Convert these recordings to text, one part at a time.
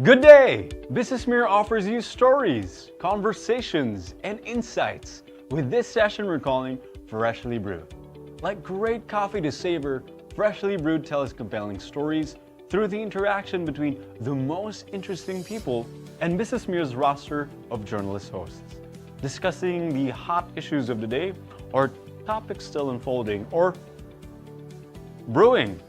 Good day! BusinessMirror offers you stories, conversations, and insights. With this session we're calling Freshly Brewed. Like great coffee to savor, Freshly Brewed tells compelling stories through the interaction between the most interesting people and BusinessMirror's roster of journalist hosts, discussing the hot issues of the day or topics still unfolding or brewing.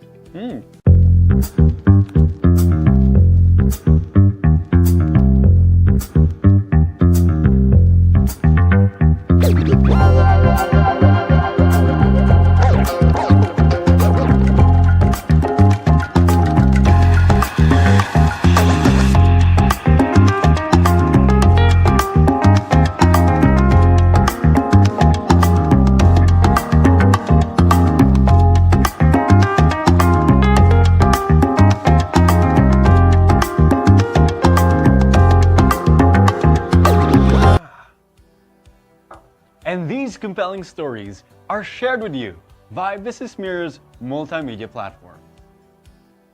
And these compelling stories are shared with you by BusinessMirror's multimedia platform.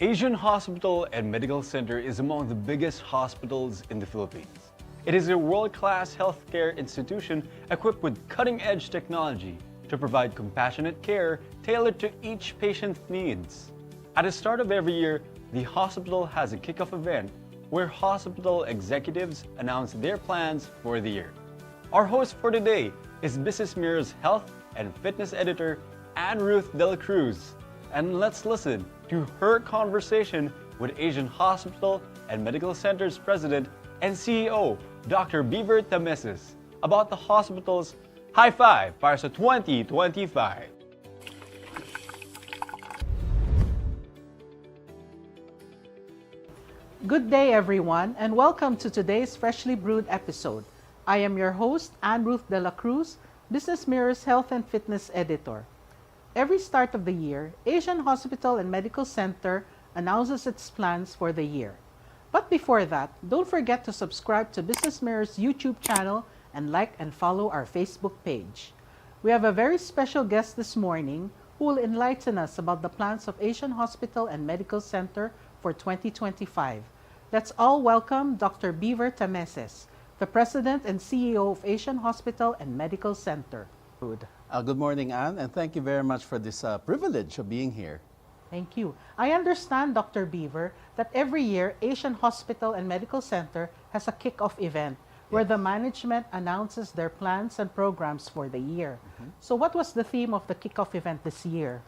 Asian Hospital and Medical Center is among the biggest hospitals in the Philippines. It is a world-class healthcare institution equipped with cutting-edge technology to provide compassionate care tailored to each patient's needs. At the start of every year, the hospital has a kickoff event where hospital executives announce their plans for the year. Our host for today is BusinessMirror's health and fitness editor, Ruth Dela Cruz. And let's listen to her conversation with Asian Hospital and Medical Center's president and CEO, Dr. Beaver Tamesis, about the hospital's High Five para sa 2025. Good day, everyone, and welcome to today's Freshly Brewed episode. I am your host, Ruth Dela Cruz, BusinessMirror's Health and Fitness Editor. Every start of the year, Asian Hospital and Medical Center announces its plans for the year. But before that, don't forget to subscribe to BusinessMirror's YouTube channel and like and follow our Facebook page. We have a very special guest this morning who will enlighten us about the plans of Asian Hospital and Medical Center for 2025. Let's all welcome Dr. Beaver Tamesis, the President and CEO of Asian Hospital and Medical Center. Good morning, Anne, and thank you very much for this privilege of being here. Thank you. I understand, Dr. Beaver, that every year Asian Hospital and Medical Center has a kick-off event where the management announces their plans and programs for the year. So what was the theme of the kick-off event this year?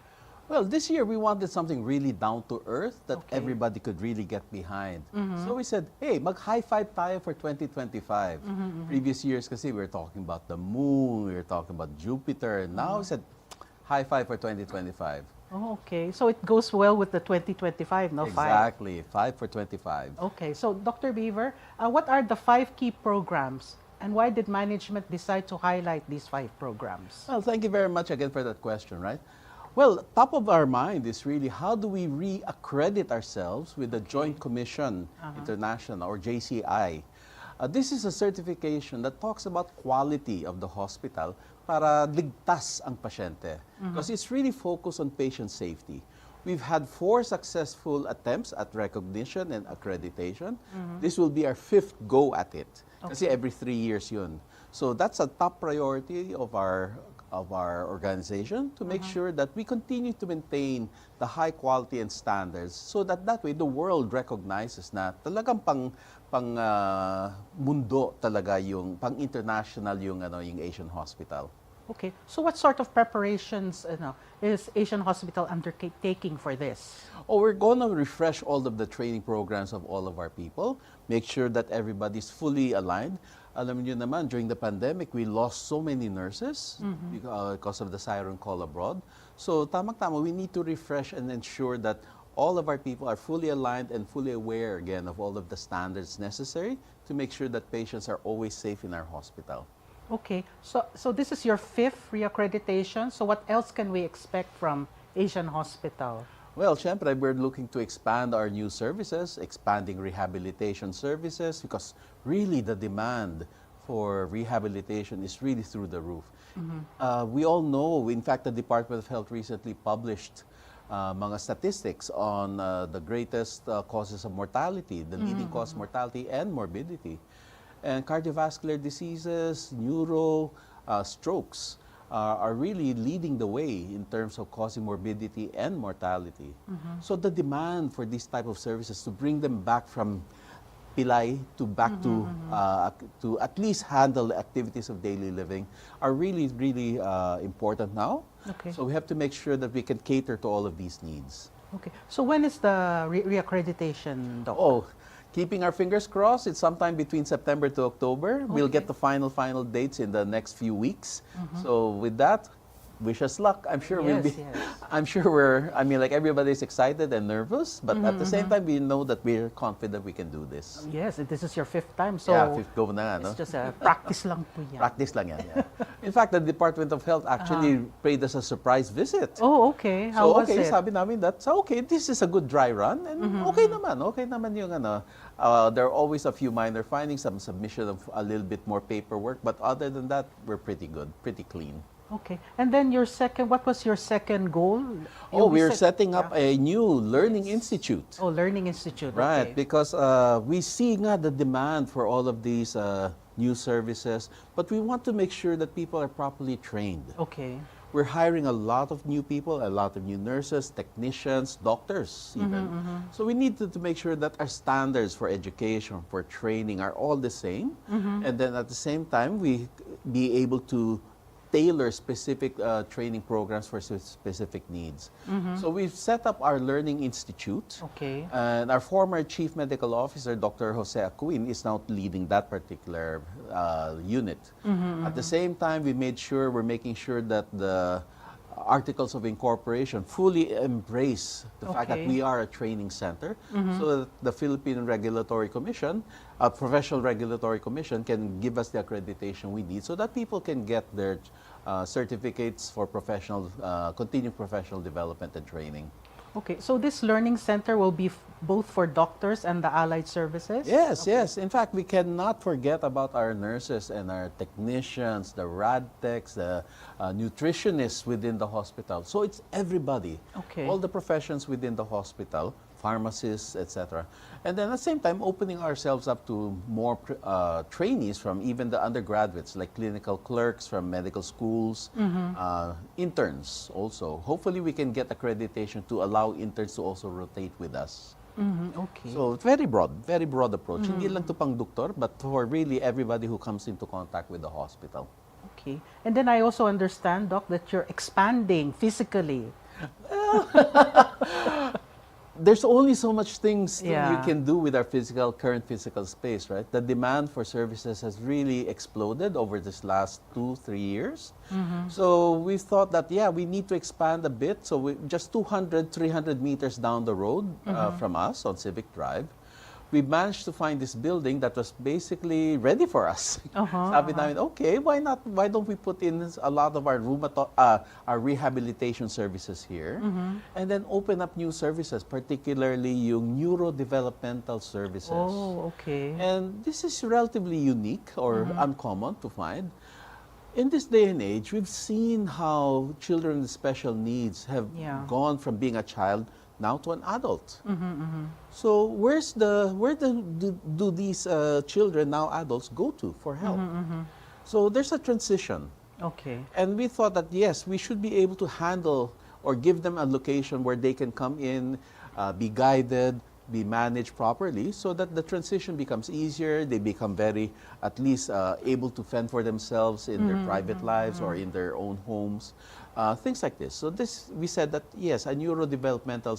Well, this year we wanted something really down to earth that everybody could really get behind. So we said, hey, mag-high five tayo for 2025. Previous years kasi we were talking about the moon, we were talking about Jupiter. Now we said, high five for 2025. Oh, okay. So it goes well with the 2025, no? Exactly, five for 25. Okay. So, Dr. Beaver, what are the 5 key programs and why did management decide to highlight these 5 programs? Well, thank you very much again for that question, right? Well, top of our mind is really how do we re-accredit ourselves with the Joint Commission International or JCI. This is a certification that talks about quality of the hospital para ligtas ang pasyente. Because it's really focused on patient safety. We've had 4 successful attempts at recognition and accreditation. This will be our 5th go at it. Kasi every 3 years yun. So that's a top priority of our organization to make sure that we continue to maintain the high quality and standards so that way the world recognizes na talagang pang mundo talaga yung pang international yung Asian Hospital. Okay. So what sort of preparations is Asian Hospital undertaking for this? Oh, we're going to refresh all of the training programs of all of our people, make sure that everybody's fully aligned. Alam niyo naman, during the pandemic, we lost so many nurses because of the siren call abroad. So, tamang-tama, we need to refresh and ensure that all of our people are fully aligned and fully aware, again, of all of the standards necessary to make sure that patients are always safe in our hospital. Okay. So this is your 5th reaccreditation. So what else can we expect from Asian Hospital? Well, syempre, we're looking to expand our new services, expanding rehabilitation services, because really the demand for rehabilitation is really through the roof. We all know, in fact, the Department of Health recently published mga statistics on the greatest causes of mortality, the leading cause of mortality and morbidity. And cardiovascular diseases, neuro, strokes are really leading the way in terms of causing morbidity and mortality. So the demand for these type of services to bring them back from pilay to back to at least handle the activities of daily living are really, really important now. Okay. So we have to make sure that we can cater to all of these needs. Okay. So when is the reaccreditation, Doc? Oh, keeping our fingers crossed, it's sometime between September to October. We'll get the final dates in the next few weeks. So with that, wish us luck. I'm sure we'll be. Yes. I'm sure like everybody's excited and nervous, but at the same time, we know that we're confident we can do this. Yes, this is your 5th time, so Yeah, fifth go na, no? it's just a practice lang po yan. Practice lang yan. Yeah. In fact, the Department of Health actually paid us a surprise visit. Oh, okay. How So was it? sabi namin that, so okay, this is a good dry run, and okay naman yung ano. There are always a few minor findings, some submission of a little bit more paperwork, but other than that, we're pretty good, pretty clean. Okay. And then what was your second goal? Oh, we're setting up a new learning institute. Oh, Learning Institute. Right, Okay. because we see nga the demand for all of these new services, but we want to make sure that people are properly trained. Okay. We're hiring a lot of new people, a lot of new nurses, technicians, doctors even. So we need to make sure that our standards for education, for training are all the same. And then at the same time, we be able to tailor specific training programs for specific needs. So we've set up our Learning Institute. Okay. And our former Chief Medical Officer, Dr. Jose Acuin, is now leading that particular unit. At the same time, we're making sure that the articles of incorporation fully embrace the fact that Okay. we are a training center, so that the Philippine Regulatory Commission, a professional regulatory commission, can give us the accreditation we need so that people can get their certificates for continued professional development and training. Okay. So this learning center will be both for doctors and the allied services? Yes, yes. In fact, we cannot forget about our nurses and our technicians, the rad techs, the nutritionists within the hospital. So it's everybody, Okay. all the professions within the hospital, pharmacists, etc. And then at the same time, opening ourselves up to more trainees from even the undergraduates, like clinical clerks from medical schools, interns also. Hopefully, we can get accreditation to allow interns to also rotate with us. Okay. So very broad approach. Hindi lang to pang doktor, but for really everybody who comes into contact with the hospital. Okay. And then I also understand, Doc, that you're expanding physically. There's only so much things that you Yeah. can do with our current physical space, right? The demand for services has really exploded over this last 2-3 years. So we thought that, we need to expand a bit. So just 200-300 meters down the road from us on Civic Drive, we managed to find this building that was basically ready for us. Sabi namin, okay, why don't we put in a lot of our our rehabilitation services here, and then open up new services, particularly yung neurodevelopmental services. Oh, okay. And this is relatively unique or uncommon to find. In this day and age, we've seen how children with special needs have gone from being a child now to an adult. So where do these children, now adults, go to for help? So there's a transition. Okay. And we thought that, yes, we should be able to handle or give them a location where they can come in, be guided, be managed properly, so that the transition becomes easier. They become at least able to fend for themselves in their private lives or in their own homes. Things like this. So we said that, yes, a neurodevelopmental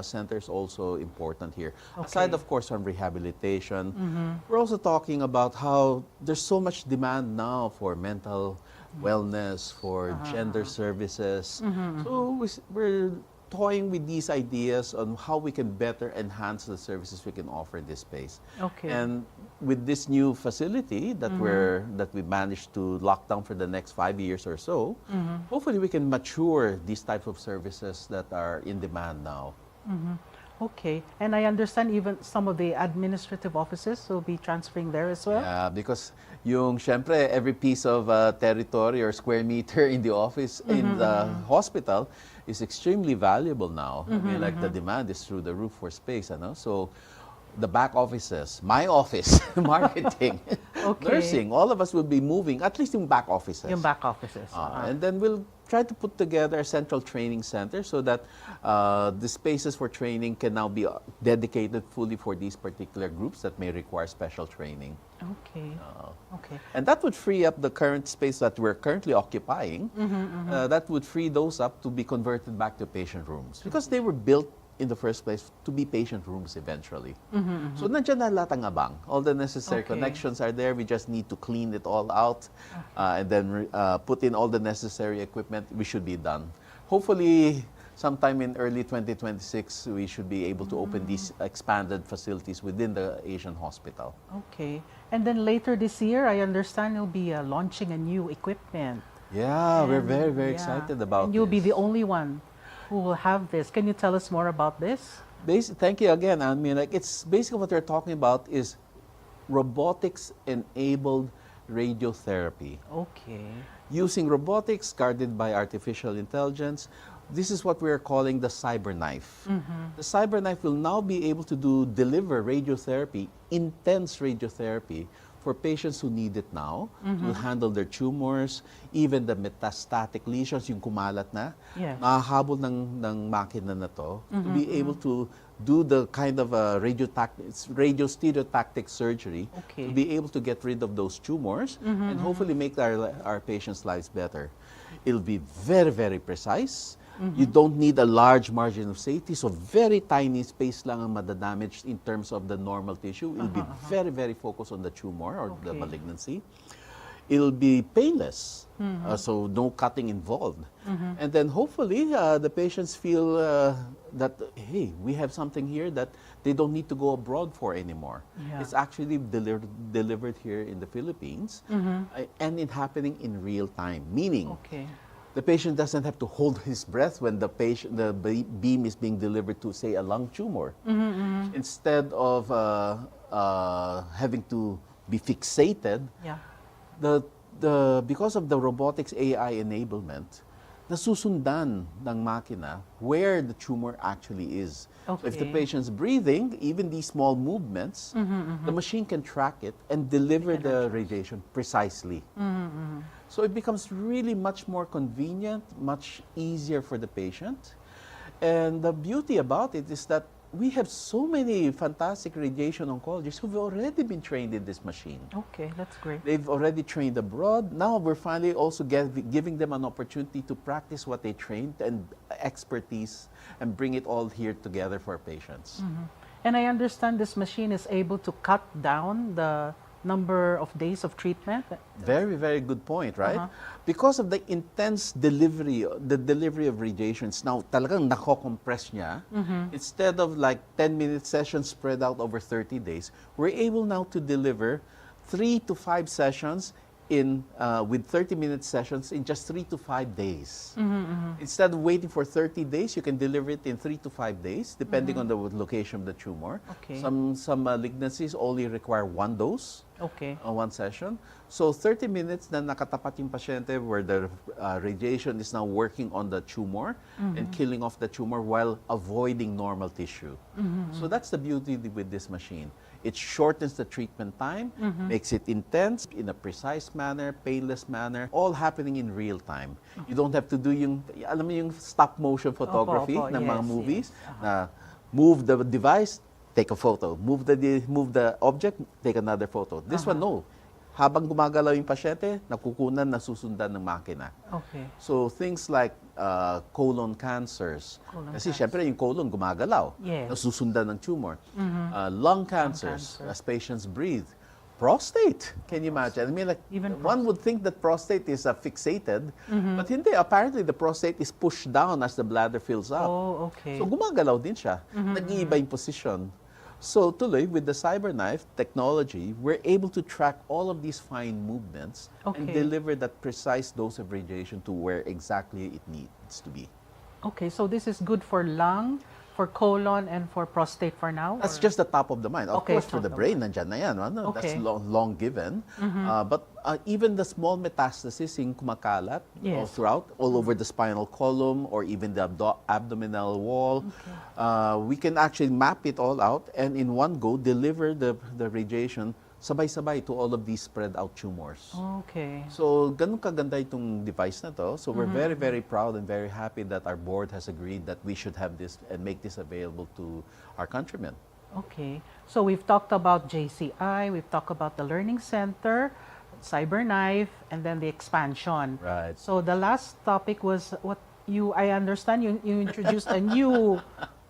center is also important here. Aside, of course, from rehabilitation, we're also talking about how there's so much demand now for mental wellness, for gender services. So we're toying with these ideas on how we can better enhance the services we can offer in this space. Okay. And with this new facility that we managed to lock down for the next 5 years or so, hopefully we can mature these types of services that are in demand now. Okay. And I understand even some of the administrative offices will be transferring there as well? Yeah, because syempre, every piece of territory or square meter in the office, in the hospital, is extremely valuable now. I mean, like the demand is through the roof for space, So the back offices, my office, marketing, Okay. nursing, all of us will be moving, at least in back offices. Yung back offices. And then we'll try to put together a central training center so that the spaces for training can now be dedicated fully for these particular groups that may require special training. Okay. Okay. And that would free up the current space that we're currently occupying. That would free those up to be converted back to patient rooms because they were built in the first place to be patient rooms eventually. So nandiyan na lahat ang abang. All the necessary Okay. connections are there. We just need to clean it all out and then put in all the necessary equipment. We should be done. Hopefully, sometime in early 2026, we should be able to open these expanded facilities within the Asian hospital. Okay. And then later this year, I understand you'll be launching a new equipment. Yeah, we're And, very, very yeah. excited about And you'll be this. the only one who will have this. Can you tell us more about this? Thank you again. I mean, like it's basically what we're talking about is robotics-enabled radiotherapy. Okay. Using robotics guarded by artificial intelligence, this is what we're calling the cyber knife. The cyber knife will now be able to deliver radiotherapy, intense radiotherapy, for patients who need it now, to handle their tumors, even the metastatic lesions, yung kumalat na, Yes. nakahabol ng makina na to, to be able to do the kind of radiostereotactic surgery, Okay. to be able to get rid of those tumors, and hopefully make our patients' lives better. It'll be very, very precise. You don't need a large margin of safety, so very tiny space lang ang madadamage in terms of the normal tissue. It'll be very, very focused on the tumor or the Okay. malignancy. It'll be painless, so no cutting involved. And then hopefully the patients feel that, hey, we have something here that they don't need to go abroad for anymore. Yeah. It's actually delivered here in the Philippines, and it happening in real time, meaning Okay. the patient doesn't have to hold his breath when the beam is being delivered to, say, a lung tumor. Instead of having to be fixated, Yeah. because of the robotics AI enablement, nasusundan ng makina where the tumor actually is. So if the Okay. patient's breathing, even these small movements, the machine can track it and deliver the radiation precisely. So it becomes really much more convenient, much easier for the patient. And the beauty about it is that we have so many fantastic radiation oncologists who've already been trained in this machine. Okay, that's great. They've already trained abroad. Now we're finally also giving them an opportunity to practice what they trained and expertise and bring it all here together for patients. And I understand this machine is able to cut down the number of days of treatment. Very, very good point, right? Because of the intense delivery, the delivery of radiations, now talagang nako-compress niya. Instead of like 10-minute sessions spread out over 30 days, we're able now to deliver 3 to 5 sessions with 30-minute sessions in just 3 to 5 days. Instead of waiting for 30 days, you can deliver it in 3 to 5 days, depending on the location of the tumor. Okay. Some malignancies only require 1 dose. Okay. One session. So 30 minutes na nakatapat yung pasyente where the radiation is now working on the tumor and killing off the tumor while avoiding normal tissue. So that's the beauty with this machine. It shortens the treatment time, makes it intense in a precise manner, painless manner, all happening in real time. You don't have to do alam mo yung stop motion photography Opo, ng mga yes, movies yes. na move the device, take a photo. Move the object, take another photo. This one, no. Habang gumagalaw yung pasyente, nakukunan, nasusundan ng makina. Okay. So things like colon cancers. Kasi syempre yung colon gumagalaw. Yes. Nasusundan ng tumor. Lung cancers, cancer. as patients breathe. Prostate, can you imagine? I mean, like, Even one would think that prostate is fixated, but hindi. Apparently, the prostate is pushed down as the bladder fills up. Oh, okay. So gumagalaw din siya. Nag-iiba yung position. So tuloy, with the CyberKnife technology, we're able to track all of these fine movements and Okay. deliver that precise dose of radiation to where exactly it needs to be. Okay, so this is good for lung, for colon and for prostate for now? That's or? just the top of the mind. Of Okay, course, for the top of brain, nandyan na yan. Ano? That's Okay. long given. But even the small metastasis yung kumakalat all Yes. throughout, all over the spinal column or even the abdominal wall, we can actually map it all out and in one go deliver the radiation sabay-sabay to all of these spread out tumors. Okay. So, ganun kaganda itong device na to. So, we're very, very proud and very happy that our board has agreed that we should have this and make this available to our countrymen. Okay. So we've talked about JCI, we've talked about the Learning Center, CyberKnife, and then the expansion. Right. So the last topic was I understand you introduced a new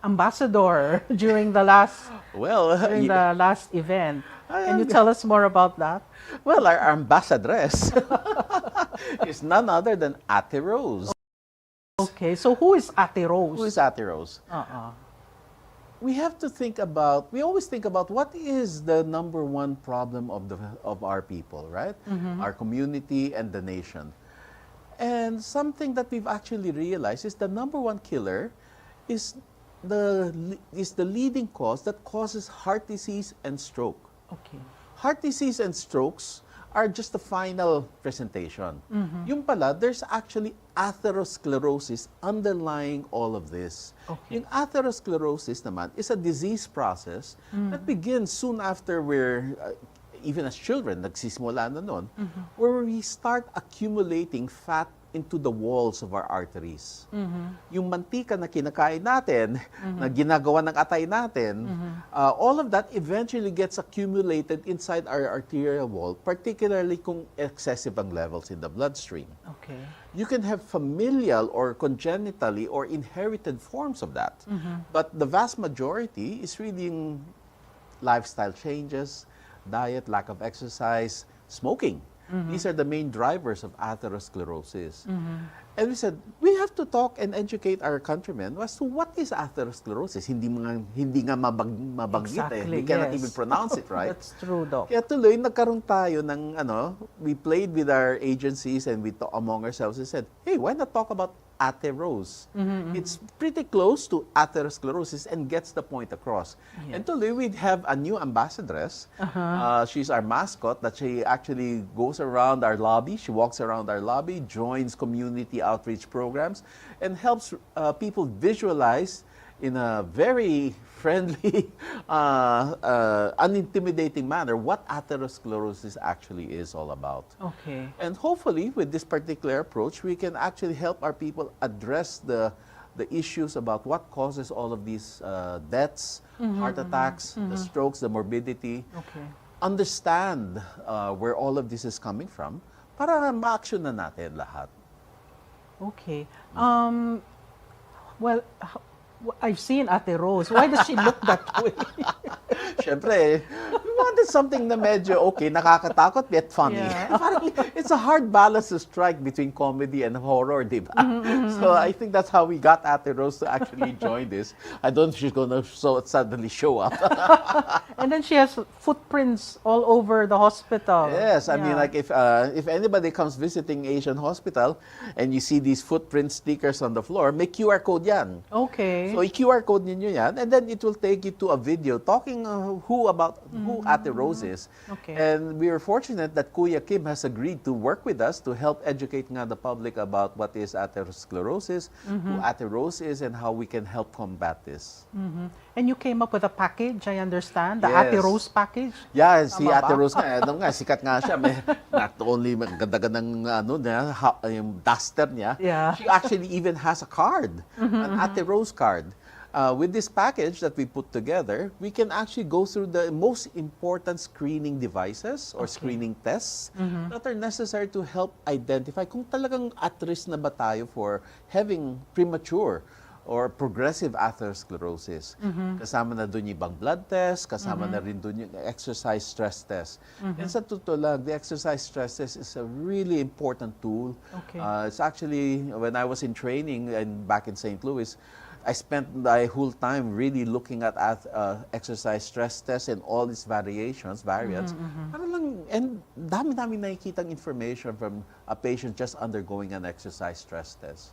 ambassador during the last Well, event. Can you tell us more about that? well, our ambassadress is none other than Ate Rose. Okay, so who is Ate Rose? Who is Ate Rose? We always think about what is the number one problem of our people, right? Our community and the nation. And something that we've actually realized is the number one killer is the leading cause that causes heart disease and stroke. Okay. Heart disease and strokes are just the final presentation. Yung pala, there's actually atherosclerosis underlying all of this. Okay. Yung atherosclerosis naman is a disease process that begins soon after even as children, nagsisimula na nun, where we start accumulating fat into the walls of our arteries. Yung mantika na kinakain natin, na ginagawa ng atay natin, all of that eventually gets accumulated inside our arterial wall, particularly kung excessive ang levels in the bloodstream. Okay. You can have familial or congenitally or inherited forms of that. But the vast majority is really in lifestyle changes, diet, lack of exercise, smoking. These are the main drivers of atherosclerosis. And we said, we have to talk and educate our countrymen as to what is atherosclerosis. Hindi nga mabanggit Exactly, We cannot yes. even pronounce it, right? That's true, Doc. Kaya tuloy, nagkaroon tayo ng, we played with our agencies and we among ourselves and said, hey, why not talk about Ate Rose? It's pretty close to atherosclerosis and gets the point across. Yes. And tuloy, we have a new ambassadress. She's our mascot that she actually goes around our lobby. She walks around our lobby, joins community outreach programs, and helps people visualize in a very friendly, unintimidating manner what atherosclerosis actually is all about. Okay. And hopefully, with this particular approach, we can actually help our people address the issues about what causes all of these deaths, heart attacks, the strokes, the morbidity. Okay. Understand where all of this is coming from para ma-action na natin lahat. Okay. Well, I've seen Ate Rose. Why does she look that way? Siyempre, we wanted something na medyo okay, nakakatakot yet funny. Yeah. Parang it's a hard balance to strike between comedy and horror, di ba? So I think that's how we got Ate Rose to actually join this. I don't know if she's gonna suddenly show up. And then she has footprints all over the hospital. Yes, I mean, Yeah. like if anybody comes visiting Asian Hospital and you see these footprint stickers on the floor, may QR code yan. Okay. So i-QR code ninyo yan and then it will take you to a video talking who Ate Rose is. Okay. And we are fortunate that Kuya Kim has agreed to work with us to help educate nga the public about what is atherosclerosis, who Ate Rose is, and how we can help combat this. And you came up with a package, I understand, the Yes. Ate Rose package. Yeah, si Tama Ate ba? Rose nga, sikat nga siya. May, not only ganda-gandang yung duster niya, Yeah. she actually even has a card, an Ate Rose card. With this package that we put together, we can actually go through the most important screening devices or screening tests that are necessary to help identify kung talagang at risk na ba tayo for having premature or progressive atherosclerosis. Kasama na doon yung ibang blood test, kasama na rin doon yung exercise stress test. And sa totoo lang, the exercise stress test is a really important tool. Okay. It's actually, when I was in training and back in St. Louis, I spent my whole time really looking at exercise stress tests and all its variants. Para lang, and dami-dami nakikitang information from a patient just undergoing an exercise stress test.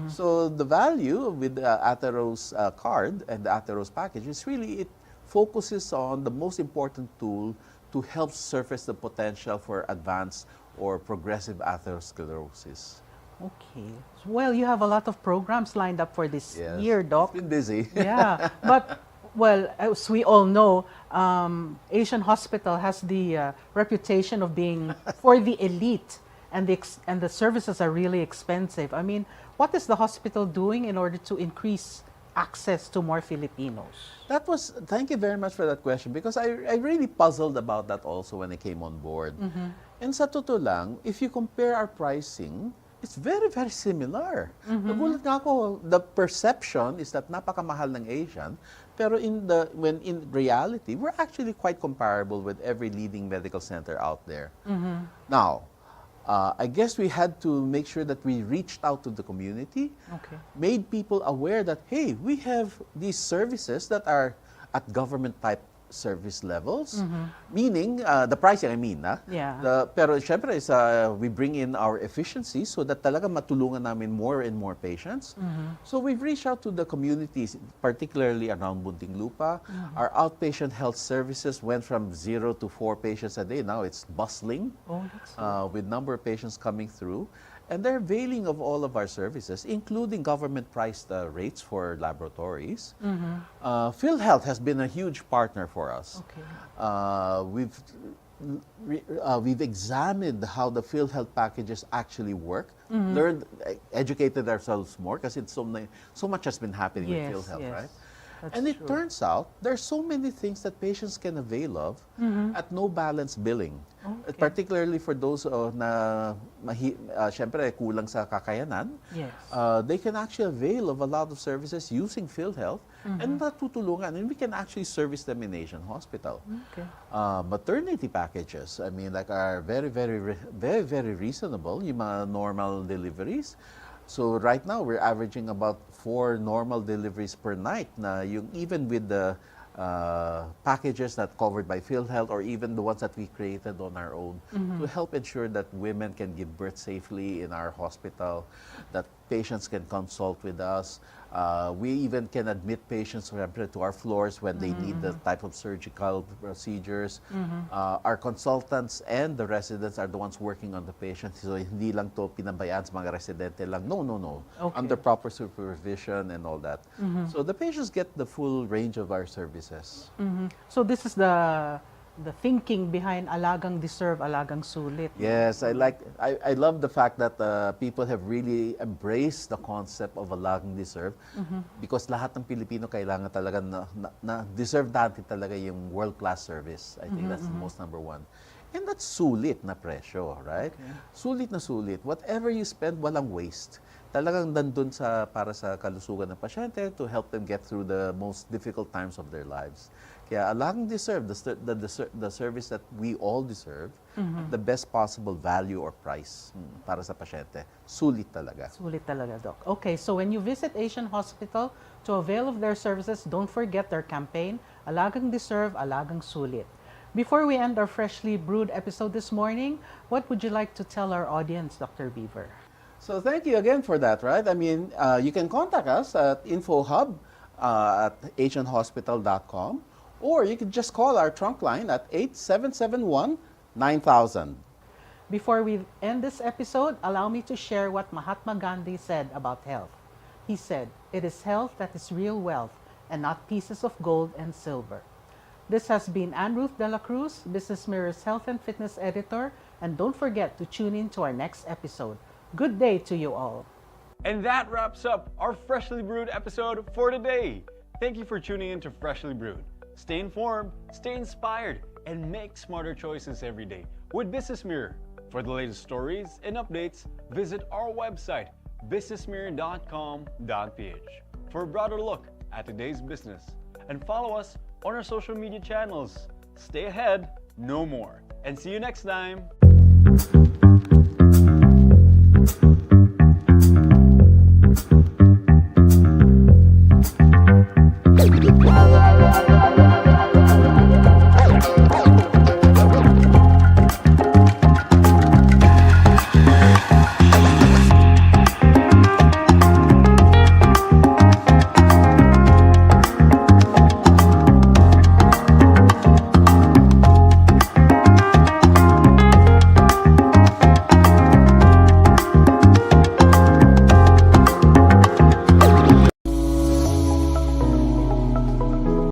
So the value with the Atheros card and the Atheros package is really, it focuses on the most important tool to help surface the potential for advanced or progressive atherosclerosis. Okay. Well, you have a lot of programs lined up for this year, Doc. It's been busy. Yeah, but well, as we all know, Asian Hospital has the reputation of being for the elite, and the services are really expensive. I mean, what is the hospital doing in order to increase access to more Filipinos? Thank you very much for that question, because I really puzzled about that also when I came on board. And sa totoo lang, if you compare our pricing, it's very, very similar. Nagulat nga ako, the perception is that napakamahal ng Asian, pero when in reality, we're actually quite comparable with every leading medical center out there. Now, I guess we had to make sure that we reached out to the community, made people aware that, hey, we have these services that are at government type service levels, meaning the pricing, I mean. Pero syempre is we bring in our efficiency so that talaga matulungan namin more and more patients. So we've reached out to the communities, particularly around Muntinlupa. Our outpatient health services went from 0 to 4 patients a day. Now it's bustling with number of patients coming through. And they're availing of all of our services, including government-priced rates for laboratories. PhilHealth has been a huge partner for us. We've examined how the PhilHealth packages actually work, learned, educated ourselves more, because so much has been happening with PhilHealth, right? And it turns out there's so many things that patients can avail of at no balance billing. Particularly for those na syempre kulang sa kakayanan, they can actually avail of a lot of services using PhilHealth and natutulungan, and we can actually service them in Asian Hospital. Maternity packages, I mean, like, are very, very reasonable, yung mga normal deliveries. So right now, we're averaging about 4 normal deliveries per night, na yung even with the packages that covered by PhilHealth, or even the ones that we created on our own, to help ensure that women can give birth safely in our hospital, that patients can consult with us. We even can admit patients to our floors when they need the type of surgical procedures. Our consultants and the residents are the ones working on the patient. So hindi lang to pinabayaan sa mga residente lang. No. Under proper supervision and all that. So the patients get the full range of our services. So this is the thinking behind Alagang Deserve, Alagang Sulit. Yes, I love the fact that people have really embraced the concept of Alagang Deserve, because lahat ng Pilipino kailangan talaga na deserve natin talaga yung world-class service. I think that's the most number one. And that's sulit na presyo, right? Sulit na sulit. Whatever you spend, walang waste. Talagang nandun para sa kalusugan ng pasyente, to help them get through the most difficult times of their lives. Kaya Alagang Deserve, the service that we all deserve, the best possible value or price para sa pasyente. Sulit talaga. Sulit talaga, Doc. Okay, so when you visit Asian Hospital to avail of their services, don't forget their campaign, Alagang Deserve, Alagang Sulit. Before we end our Freshly Brewed episode this morning, what would you like to tell our audience, Dr. Beaver? So thank you again for that, right? I mean, you can contact us at InfoHub at asianhospital.com, or you can just call our trunk line at 8771-9000. Before we end this episode, allow me to share what Mahatma Gandhi said about health. He said, "It is health that is real wealth, and not pieces of gold and silver." This has been Ruth Dela Cruz, Business Mirror's Health and Fitness Editor, and don't forget to tune in to our next episode. Good day to you all. And that wraps up our Freshly Brewed episode for today. Thank you for tuning in to Freshly Brewed. Stay informed, stay inspired, and make smarter choices every day with Business Mirror. For the latest stories and updates, visit our website, businessmirror.com.ph, for a broader look at today's business. And follow us on our social media channels. Stay ahead, no more. And see you next time.